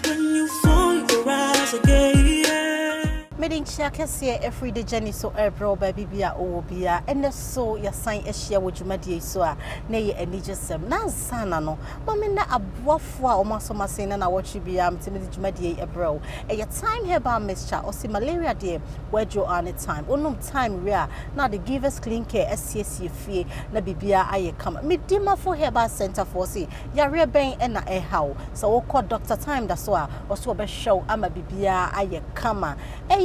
when you fall, you rise again. Meeting Chakassia every day journey so bro baby bia o bia and so your sign a share with you madi so nay and just na sana no mama na aboafo o maso masena na watch bia mtimidi madi e bro e your time here ba mixture or see malaria there where you are any time onum time where now the give us clean care SCC fie na bibia aye come medima for herba center for see yare ben e na e how so we call doctor time da so also be show ama bibia aye kama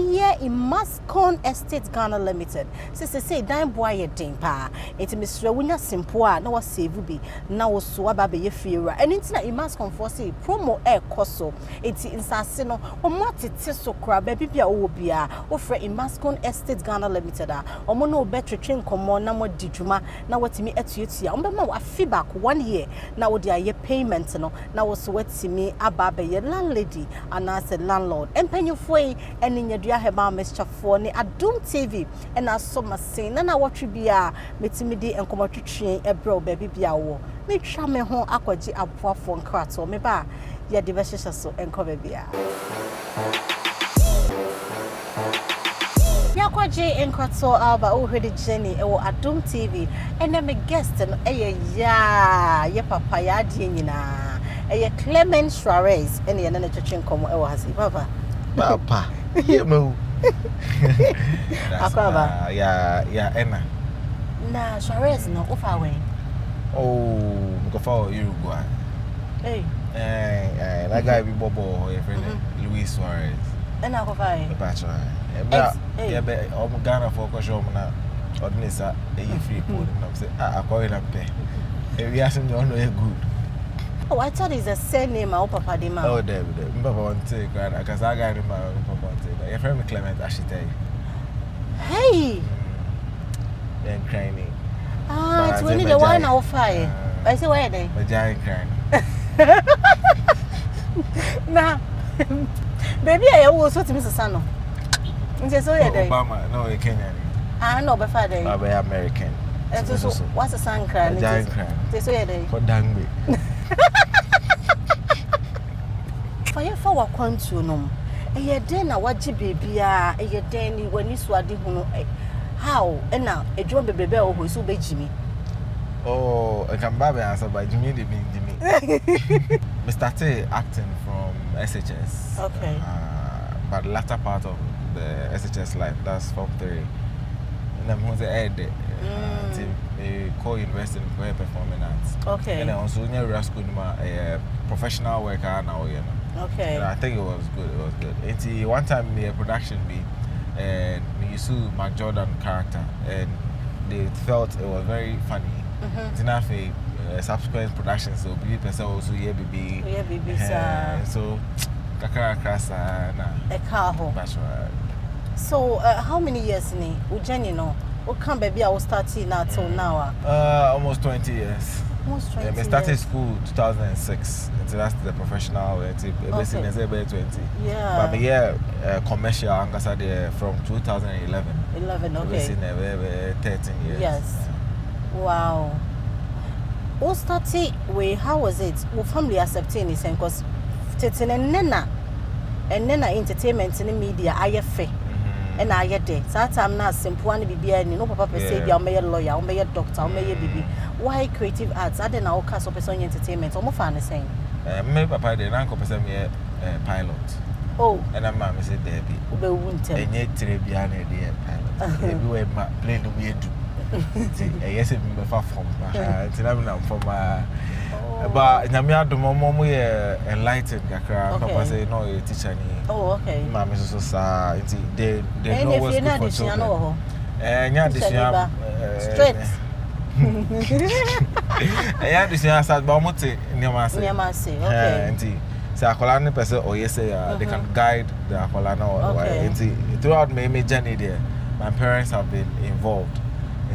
here in Mascon Estate Ghana Limited. Say dime boy din pa. It Mr. Winya simple na was save be na was swaba be ye fear. And it's na in Mascon for say promo air coso. It's in Sasino or matiti so crab baby bia obia offer in Mascon Estate Ghana Limited. Or mono better train common na mo dijuma na what me at you. Umba a feedback 1 year. Now what ye payment no na was wet to me ababe ye landlady and I said landlord. And penny for and in your heba Mr. Fone Adum TV and I saw my saying na watch bia metimidi enkomo twetwe e bro baby bia wo me twa me ho akwaji aboafo nkrato me ba ya de behyehyɛ so enko bia ya kwaji enkrato aba o hwede journey e wo Adum TV and me guest no ye papa ya de nyina ye Clement Surez and ye na twetwe nkomo e wo hase papa Yeah, mo. Akaba. Yeah, Emma. Na Surez no ofa we. Oh, go for Uruguay. Hey. That guy be Bobo, your friend Luis Suarez. And I go buy. The bachelor. Yeah, but I'm Ghana for show na. Ordinary free food. I'm say I call it up there. If you ask me, you know you're good. Oh, I thought it's a surname my papa de ma. Oh, there. Papa want to take right because I got him. Papa want to take. Your friend Clement actually tell you. Hey. Then crying. It's when the one now fire. I say where they? The giant crying. Nah. Baby, I always want to miss a son. It's so yeah they. Obama, no, a Kenyan. I know before they. I'm American. So what's the son crying? Giant crying. They say they. For Dangbe. Fire for what quantum no. E den na waji baby a e den ni wani suade hu no how e na edwo bebebe o ho so be jimi. Oh, I can babe answer by Jimmy the being Jimmy. We started acting from SHS. Okay. But the latter part of the SHS life, that's Form 3. And then who's the head co-university for performing arts. Okay. And then also in your school, a professional worker now, you know. Okay. And I think it was good. Until one time, me a production and me used to Mark Jordan character, and they felt it was very funny. It's enough subsequent productions, so be person also yeah baby. Yeah baby so kakara krasa na. A car ho. That's right. So how many years ni? Ujeni no. What can baby I was starting now till now? Almost 20 years. Almost 20 years. I started school 2006. So that's the professional. Basically, 20. Yeah. But commercial ambassador from 2011. 11, okay. Basically, 13 years. Yes. Wow. What started with? How was it? Well, family accepting it because and nena entertainment in the media I fair. And I get there. So I'm not simple and be no papa per se be a lawyer, or a doctor, or baby. Why creative arts? I don't know cast of person entertainment. Or more fun the same. My papa the rank of person pilot. Oh. And I'm mama said Debbie. Ube wunte. And yet Trebian the pilot. Everywhere plane the way do. Yes, it be far from. From but Namia do momo enlightened kakra. Papa say no you teacher ni. Oh, okay. Mama so sa they know what's good for children. Nya adisia straight. Nya adisia sa ba mo te niam say. Okay. Say akola ne person or yes they can guide the akola na or throughout my journey there my parents have been involved.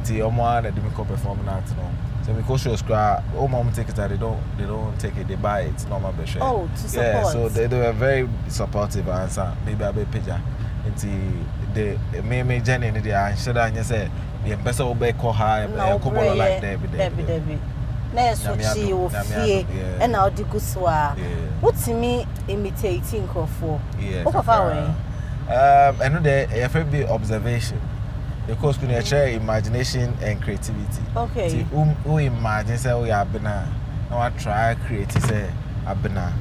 Omo na dey make performing art no. So we go show scrap. Oh, mom take it. They don't take it. They buy it. Normal be share. Oh, to support. Yeah, so they were very supportive and maybe a bit picture. The me journey in the and should I say the person will be call high and couple like Debbie. na so chi o fie e na odi guso a wotimi imitating crofo okofa we and no there be observation because kun you share imagination and creativity. Okay. Who imagine say we Abena na wa try create say Abena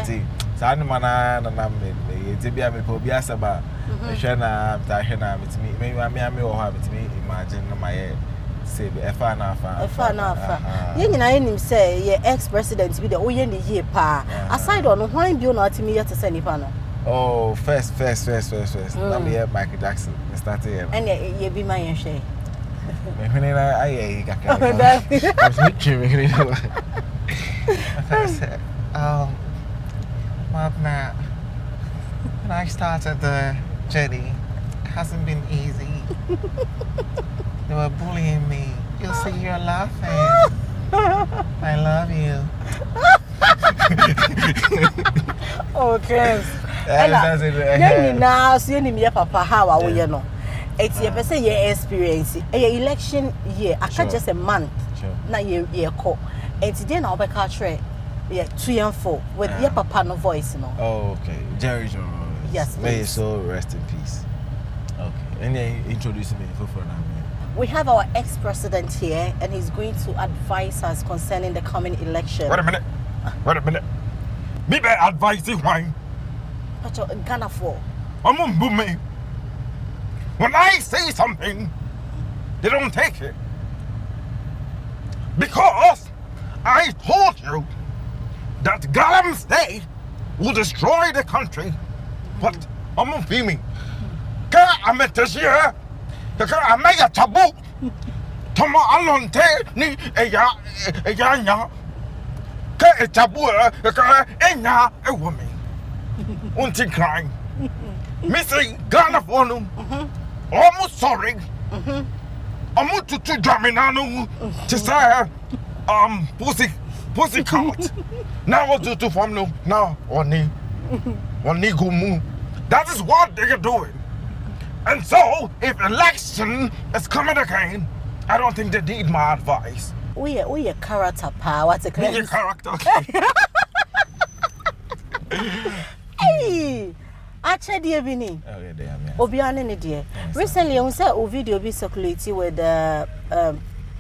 ti sa no mana na me ti bia me po bia saba me hwe na ta hwe na me me wo ha me imagine na my say efa na afa ye nyina ye nim say ye ex president bi de oye ne ye pa aside on hwan bi na atimi ye te say nipa no. Oh, first. Now me hear Michael Jackson. Me started here. And you be my share. Me when I kaka. I was me. Mama, when I started the journey, it hasn't been easy. They were bullying me. You say you're laughing. I love you. Oh, Clement. Then now, so you need papa how are we no? It's your person your experience. A election year, I can't just a month. Na year call. And today now be culture. Yeah, 2 and 4 with your papa no voice no. Oh, okay. Jerry Jones. Yes. May his soul rest in peace. Okay. And then introduce me for now. We have our ex-president here, and he's going to advise us concerning the coming election. Wait a minute. Me be advise you why. But you're in Ghana for. I'm on me. When I say something, they don't take it. Because I told you that Galam State will destroy the country. But I'm on me. I'm at this year. I make a taboo. Toma alonte ni eya nya. Ke a taboo enya e woman. Unti crying. Missy Ghana for no. Almost sorry. I'm to Draminano to say pussy cat. Now what do to form no now one go move. That is what they are doing. And so, if election is coming again, I don't think they need my advice. We are character power. What's a Your character. Hey, I tried the evening. Oh yeah, they are. Obiane dear. Recently, I saw a video be circulating with the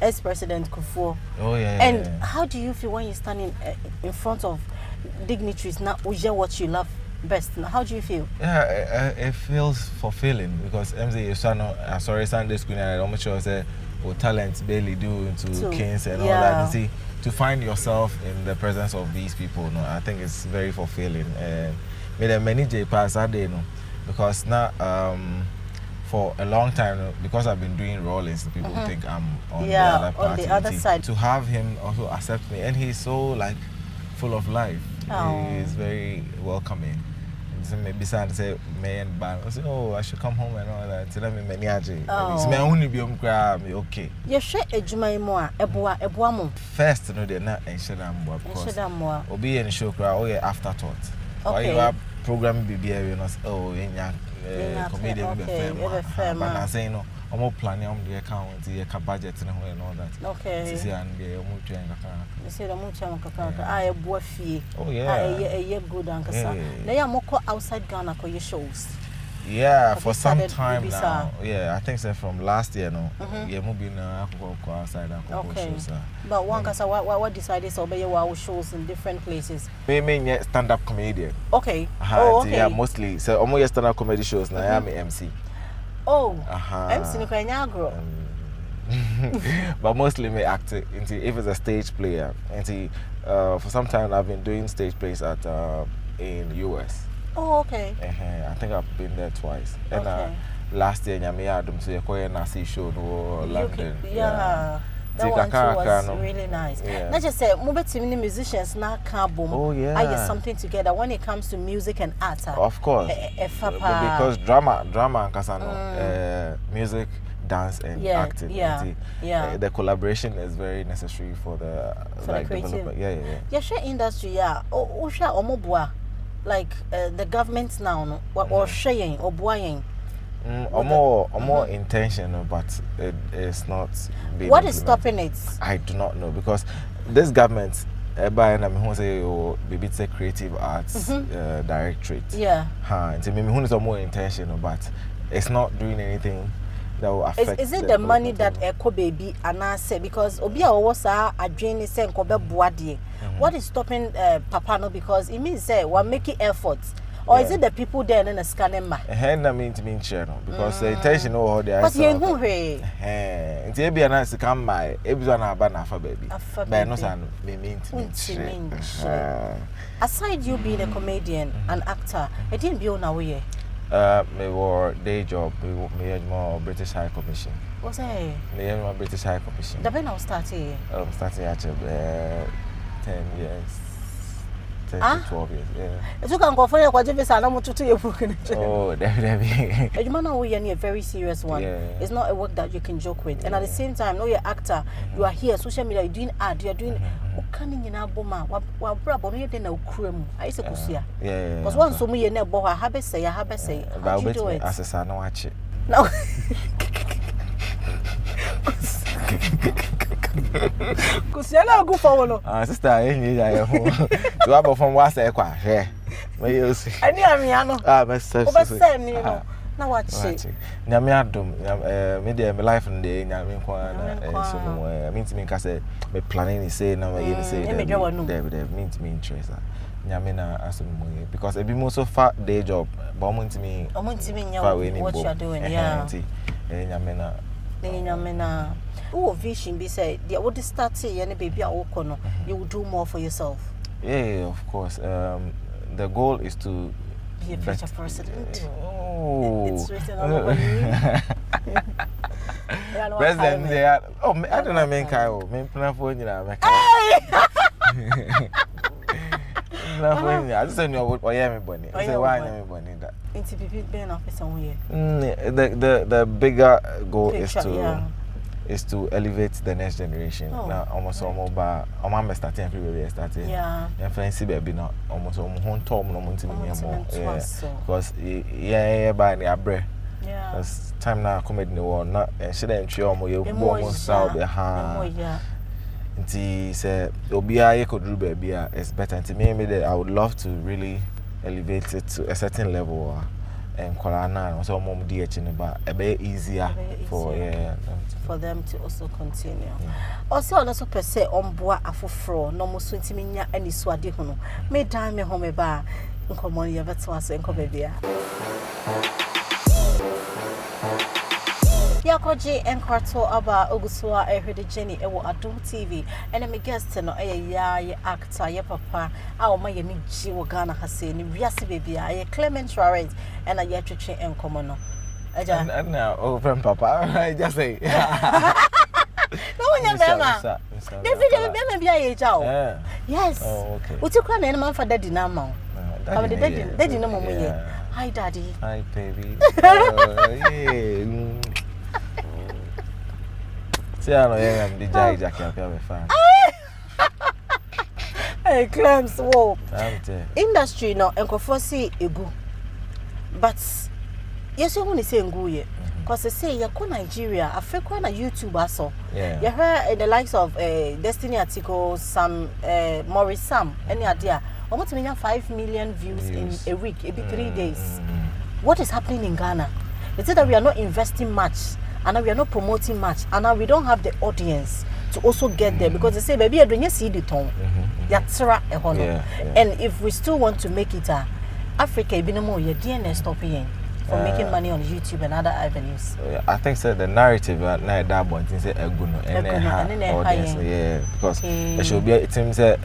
ex-president Kufuor. Oh yeah. And how do you feel when you're standing in front of dignitaries now? What you love best? How do you feel? Yeah, it feels fulfilling because MZ sorry Sunday school and I'm sure say what talent barely do into kings and all that. You see, to find yourself in the presence of these people, no, I think it's very fulfilling. And with the many J pass I did, no, because now for a long time because I've been doing rollings, people think I'm on the other party. On the other side. To have him also accept me, and he's so like full of life. He's very welcoming. So maybe say me and ban. I say, oh, I should come home and all that. Tell me many aje. It's me only be okay. You share a jumai more, a mo. First, no, they're not in Shadam because obi and show cry. Oh yeah, afterthought. Okay. You have program BBA, you know. Oh, yeah, comedian be fair. But I say no. I'm more planning on the account, the budget and all that. Okay. See, and the mutual. You say the mutual kaka. I boy fee. Oh yeah. I good uncle. They are more outside Ghana for your shows. Yeah, for some time now. Yeah, I think so from last year no. Yeah, moving outside shows. But one kasa what decided to obey your shows in different places. Me stand-up comedian. Okay. Okay. Yeah, mostly. So almost stand-up comedy shows now. I am MC. Oh, MC ni kwanya agro. But mostly me act if it's a stage player. For some time I've been doing stage plays at in US. Oh, okay. I think I've been there twice. And last year Nyame Adam so you na see show no London. Yeah. That one too was really nice. Not just say many musicians now can't boom. Oh yeah. I get something together when it comes to music and art. Of course. Because drama and kasano, music, dance and acting. The collaboration is very necessary for the development. Yeah. Yeah, sure industry, yeah. Oh, sure, like the government now, or sharing or buying. more intentional, but it's not being What is implemented. stopping it? I do not know, because this government, by and I say, oh, maybe it's a creative arts directorate. Yeah. And maybe who is more intentional, but it's not doing anything that will affect. Is it the money that Echo Baby and I say, because Obia was a drain is saying Kobe Boadi? What is stopping Papa no? Because it means say we're making efforts. Or is it the people there in the scanning ma? I mean to mean channel, because the intention of how they are. But you who hey? It's a be a nice to come by. Everyone are bad for baby. But no son, me mean to mean. Aside you being a comedian, an actor, I didn't be on our way. Me were day job. Me had more British High Commission. What's that? Me had more British High Commission. The when I started. Starting at 10 years. 10 to 12 years, yeah. You can go for your whatever salon to your book. Oh, definitely. You man are a very serious one. Yeah. It's not a work that you can joke with. And at the same time, no, you're actor, you are here, social media, you're doing ad, you're doing canning in Aboma, while brother, you didn't know cream. I used to go see. Yeah. Because once so me never I have say, how do you do it? As a son, watch it. No. Because you're not good for one. Sister, I need to have from what's a quack. Yeah. May you see? I know. My sister. Oversend, you know. Now watch it. Nyamiadum, media, my life and day, Yamin so means me, I say, my planning is saying, now I say, David, means me interest. Nyamina as because it be most of fat day job, bombing to me, what you are doing, yeah. Nyamina. Oh, vision be said, yeah, what is start say, any baby at Okono, you will do more for yourself. Yeah, of course. The goal is to be a future president. Oh, it's written all over you. President, they are. Oh, I don't know, make Kyle. Make plan for you. I just said you would. Oh yeah, me bunny. I say why me bunny that. Into people being office somewhere. The bigger goal is to elevate the next generation. Now almost bar. I'm starting everywhere starting. Yeah. And fancy baby not almost home tom no money more. Because yeah by the abre. Yeah. Because time now comedy in the world not should entry almost south behind. Yeah. Until say Obia could do baby it's better. Until maybe that I would love to really elevate it to a certain level. And Kolana also mom DH in about a bit easier for them to also continue. Also per se on boa afofro no mo so ntiminya ani suade hono. Me dan me home ba nkomo ye beto aso enko bia. Yakoji enkorto aba ogusua ehwede Jenny ewo Adom TV and me guest no ya actor ye papa a o ma ye mi ji wo Ghana hase ni wiase bebia ye Clement Surez and a ye twetwe enkomo no aja and now over papa I just say no one ya bema David bema bia ye jao yes okay utikwa na man for daddy na ma daddy no momo ye hi daddy hi baby yeah see I know I'm the Jack I'm fan. Hey Clems wo industry no enkofo see egu but yes you want to say ngu ye cause say you ko Nigeria Africa na YouTube aso you heard the likes of Destiny article Sam Morris Sam any idea almost 5 million views in a week it be 3 days. What is happening in Ghana? Is it that we are not investing much and we are not promoting much and now we don't have the audience to also get there because they say baby I don't see the tone and if we still want to make it Africa Abena more your DNS stopping for making money on YouTube and other avenues. I think so the narrative like that one thing say eguno and audience because there should be it seems say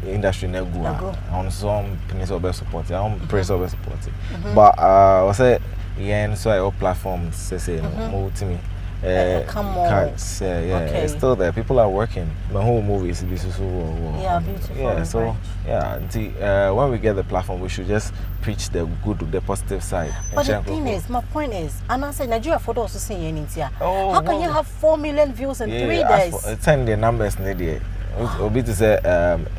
industry na go on some place of support on praise of support but I say so our platforms say move to me come on it's still there people are working my whole movie is beautiful so when we get the platform we should just preach the good the positive side but the thing is my point is and I say Nigeria for also saying anything how can you have 4 million views in 3 days 10 the numbers needed Obi to say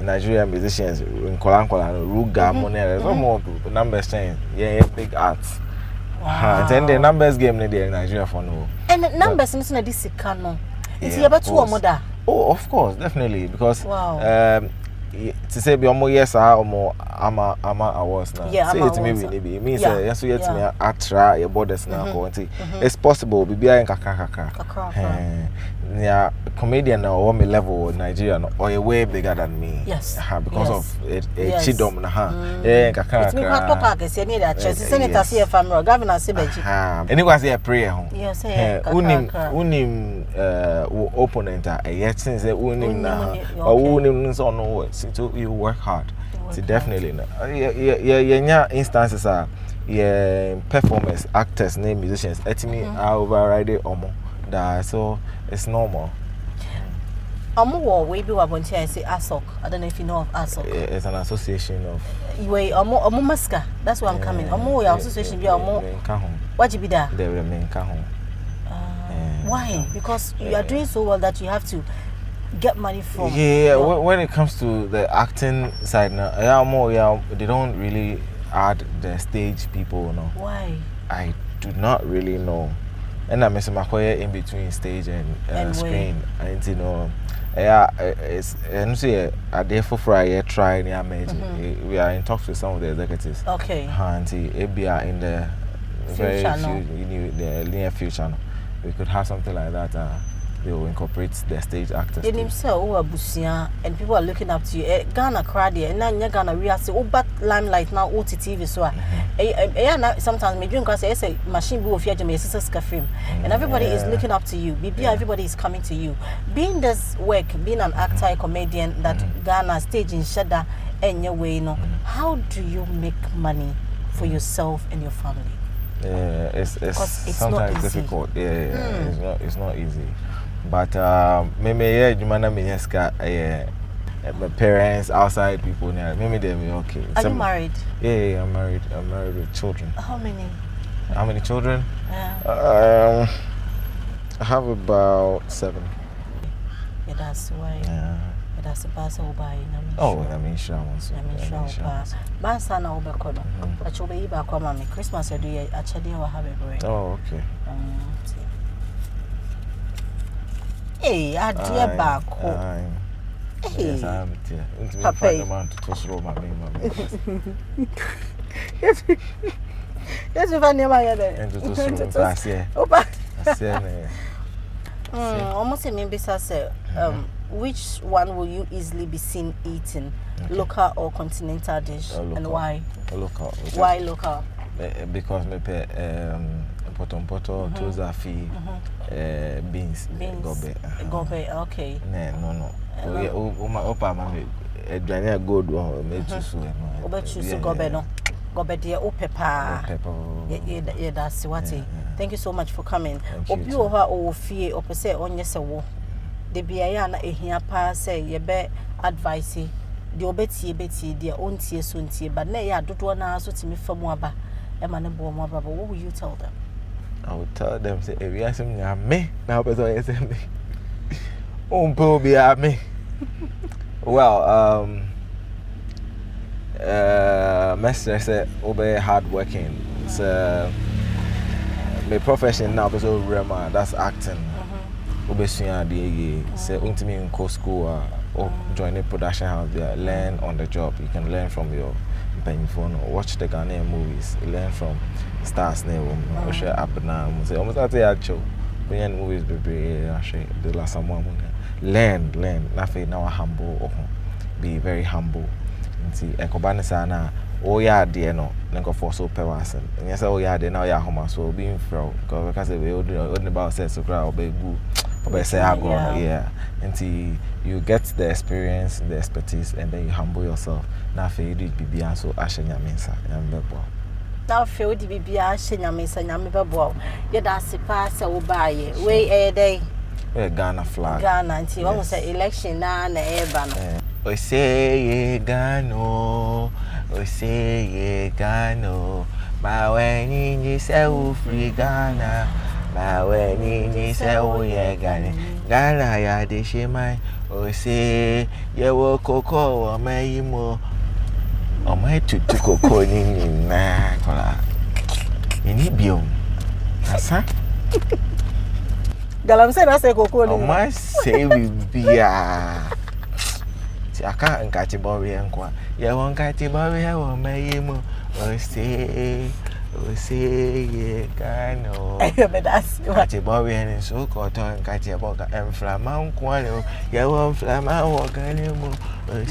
Nigerian musicians in Kolan Ruga money there's no more numbers saying big arts And then the numbers game in Nigeria for no. And the numbers in this no. It's Yeah, about of 2 or course. more. Oh, of course, definitely, because Wow. to say be more yes or more ama awards now. Yeah, say ama it maybe awards. it means Yeah, yes we yeah. me atra your borders now it's possible be in kakaka. Yeah, comedian now on my level in Nigeria no, or way bigger than me. Yes. Because of it chidom na ha. It's me Kakaka. talk against any that church. Senator see family governor see beji. And it was a prayer home. Yes, Unim opponent yet since unim na or unim so no so you work hard. So definitely yeah instances are performers, actors, name musicians etimi are override omo that so it's normal. Omo we be wabonti and say ASOC. I don't know if you know of ASOC. It's an association of Way omo maska. That's where I'm coming. Omo your association be omo. What you be there? They remain home. Why? Because you are doing so well that you have to get money from. Yeah, when it comes to the acting side now, they don't really add the stage people, no. Why? I do not really know. And I'm missing my career in between stage and screen. And you know, it's and see a day for Friday try near we are in talks with some of the executives. Okay. And it be in the very the near future. No. We could have something like that. They will incorporate the stage actors. You himself who are Busia and people are looking up to you. Ghana crowd and now Ghana we are say oh but limelight now OTT so. Sometimes me drink because say machine be of your film and everybody is looking up to you. Everybody is coming to you. Being this work, being an actor, a comedian that Ghana stage in Shada and your way, how do you make money for yourself and your family? It's sometimes difficult. It's not easy. But maybe my parents, outside people, maybe they'll be okay. Are you married? Yeah, I'm married. I'm married with children. How many? How many children? Yeah. I have about 7. Yeah, that's why. Yeah. That's the pass over. Oh, I mean, sure. Bansana Obekono. Actually, back on me. Christmas, I do actually have a break. Oh, okay. Hey, I dear back home. Yes, I'm here. Yes, you find your almost a member says, which one will you easily be seen eating, local or continental dish, and why? Local. Why local? Because me pay poto toza fi beans gobe okay no opa mama edwane gold o me tusu no obetusu gobe no gobe de o pepper yeah that's what. Thank you so much for coming. Obi o ha o fie o pese onye se wo de bia ya na ehia pa say ye be advice de obetie de ontie so ntie but na ya dodo na so timi famu aba e ma ne bo mo aba. What will you tell them? I would tell them say if you ask me me now person you say me be me. Well Master said obey hard working. It's my profession now is over that's acting. Obey say ultimately in school or join a production house there, learn on the job. You can learn from your phone, watch the Ghanaian movies, learn from stars name Abena, say almost at the actual movies the last someone learn nothing now humble be very humble. See Ekobani sana oh yeah dear no nko for so person and yes oh yeah now yeah home so being fro because we only about says so crowd be say yeah and you get the experience, the expertise, and then you humble yourself. Now for you do be so ashenya mensa yambebo. Now feel the bibia ashenya mensa yambebo. Yeah that's the pass o buy we day Ghana flag. Ghana until one say election na eba no. O say Ghana, o say Ghana. Ma when you say free Ghana. Ma when you say oh yeah Ghana ya de shemai. O say ye wo koko o mai mo. O mai tutu koko ni na kola. Ini biom. Asa? Galamsey na say koko ni. O ma say bibia. Ti aka nkachi bowe nkwa. Ya won nkachi bowe ha wo mayemu. O say ye kano. But that's Nkachi bowe ni so ko to nkachi boka enflama nkwa le. Ya won flama wo kanemu. O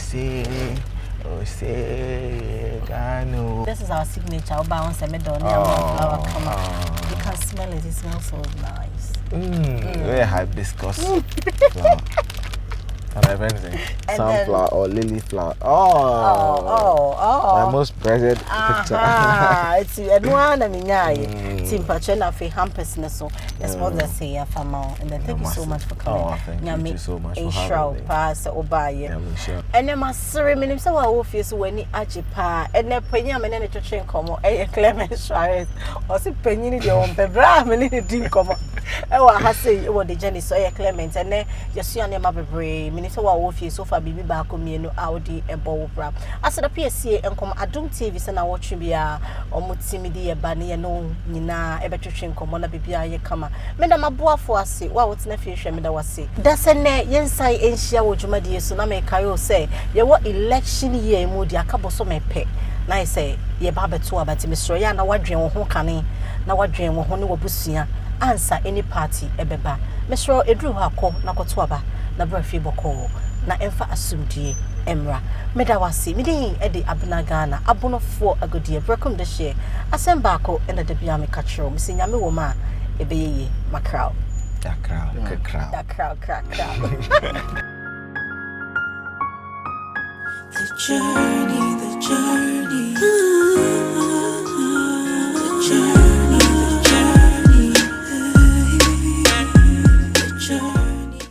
say kano. This is our signature. Oba on say me don flower come out. You can smell it. It smells so nice. Very hibiscus flower. And everything. Sunflower or lily flower. My most prized picture. It's one and Tim Pachena for hampers so that's what they say and then thank you so much for coming. Thank you so much for having me. Pass Obaye. And then my ceremony so I office when ni ajipa and then penya me na church come Clement Surez or si penyi ni on bebra me ni din come e wa ha say e wo the journey so Clement and then just you and ma bebre me so wa office so far bibi ba ko mienu audi e bo bra asa da PSA enkom Adum TV se na watch bia omutimi di e ba ne no nyina e betwetwe nkomo na bibia ye kama me da maboafo ase wa wotina fi hwe me da wase da se ne yensai enhia wo dwumadi so na me kayo se ye wo election year mu di akabo so mepe na say ye ba beto abati mesro ya na wadwen wo ho kane na wadwen wo ho ne wabusua answer any party ebeba mesro edru ho akọ na koto aba na brafi boko na emfa asumdie emra medawasi midin edi Abena Ghana abonofo agodie brekom de hye asemba ko ena de bia me kachro misinya me wo ma ebeyeye makraw da kraw The journey